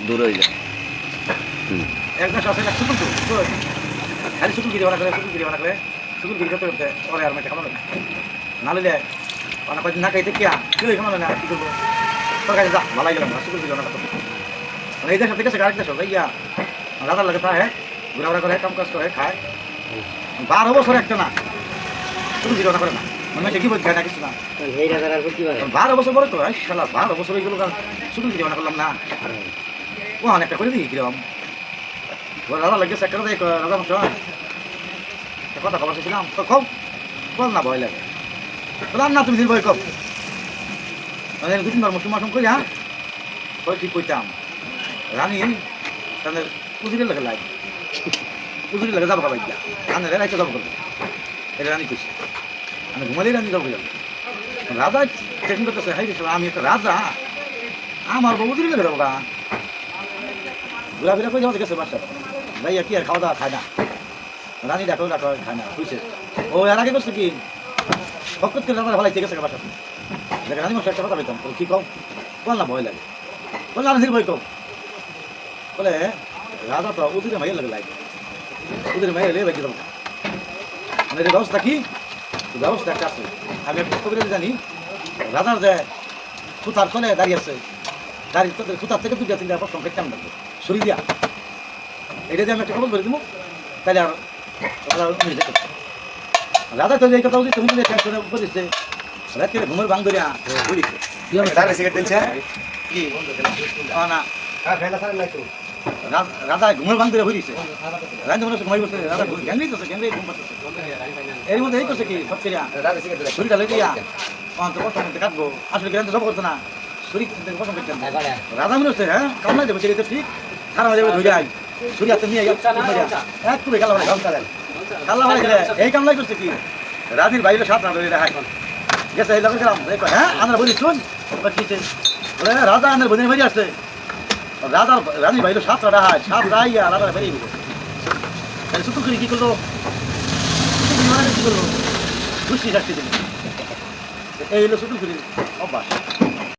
দূর হয়ে যায়। একদম সাথে শুকুর তো খালি শুকুর গিরি বানা করে শুকুর গিরি করতে করতে পরে আর মেটে খামানো না নিলে অনেক কদিন না খাইতে কিয়া কি লই খামানো না কি করবো তোর কাছে যা ভালাই গেলাম না শুকুর গিরি বানা করতে মানে এই দেশ থেকে সে আরেক দেশ ইয়া রাজার লাগে থাকে ঘোরাফেরা করে কাম কাজ করে খায় 12 বছর একটা না শুকুর গিরি বানা করে না মানে কি বলতে খায় না কিছু না এই রাজার আর কি পারে 12 বছর পরে তো শালা 12 বছর হয়ে গেল শুকুর গিরি বানা করলাম না ও অনেকটা করে দিই কিরম রাজা লাগে সেক্টর দেয় রাজা মশাই কথা খবর ছিলাম তো কম বল না ভয় লাগে বললাম না তুমি দিন ভয় কম মানে 2-3 বার মৌসুম করি হ্যাঁ ওই ঠিক কইতাম রানী তাদের পুজুরের লাগে লাগে পুজুরের লাগে যাবো খাবার গিয়া রান্না রাইতে যাবো করবো এটা রানী খুশি আমি ঘুমালেই রানী যাবো যাবো রাজা চেকিং করতেছে হাই রে আমি একটা রাজা আমার বউদির লাগে যাবো গা ঘোরাফেরা করে যাওয়া গেছে বাচ্চা ভাইয়া কি আর খাওয়া দাওয়া খায় না রানী ডাকো খায় না বুঝছে ও এর আগে করছে কি ভক্ত করে রান্না ভালো গেছে বাচ্চা দেখে রানী মশাই একটা কথা বলতাম কি কম বল না ভয় লাগে বল না ভয় কম বলে রাজা তো উদিরে মাইয়া লাগে লাগে উদিরে মাইয়া লে বাকি দেবো মানে এর ব্যবস্থা কি ব্যবস্থা একটা আছে আমি একটা কবিতা জানি রাজার যে সুতার তলে দাঁড়িয়ে আছে দাঁড়িয়ে সুতার থেকে 2-3টা প্রশ্ন দেখতাম না সরি দিয়া এটা দিয়ে আমি একটা খবর করে দিব তাহলে আর রাজা তো এই কথা বলছি তুমি টেনশনে বলিস রাত্রে ঘুমের বাং ধরিয়া বলিস কি না রাজা ঘুমের বাং ধরে হইছে রাজা মনে ঘুমাই বসে রাজা গ্যাংরি তো গ্যাংরি ঘুম পাচ্ছে এর মধ্যে এই করছে কি সব করিয়া শরীরটা লই দিয়া তো কষ্ট কাটবো আসলে গ্যাংরি সব করছে না শরীর কষ্ট করতেন রাজা মনে হচ্ছে হ্যাঁ কামলাই দেবো সেটা ঠিক খারাপ হয়ে যাবে ধরে আই সূর্য নিয়ে এক খুবই কালা ভালো গেলে এই কামলাই করছে কি রাজির বাইরে 7 রাত ধরে দেখায় গেছে এই লোকের গেলাম হ্যাঁ আমরা বলি শুন বলে রাজা আমাদের বোনের বাড়ি আসছে রাজার রানীর বাইরে 7 রাত হয় 7 রাইয়া রাজা বেরিয়ে গেল তাহলে শুক্র করে কি করলো কি করলো খুশি রাখতে দিল এই হলো শুক্র করে অভ্যাস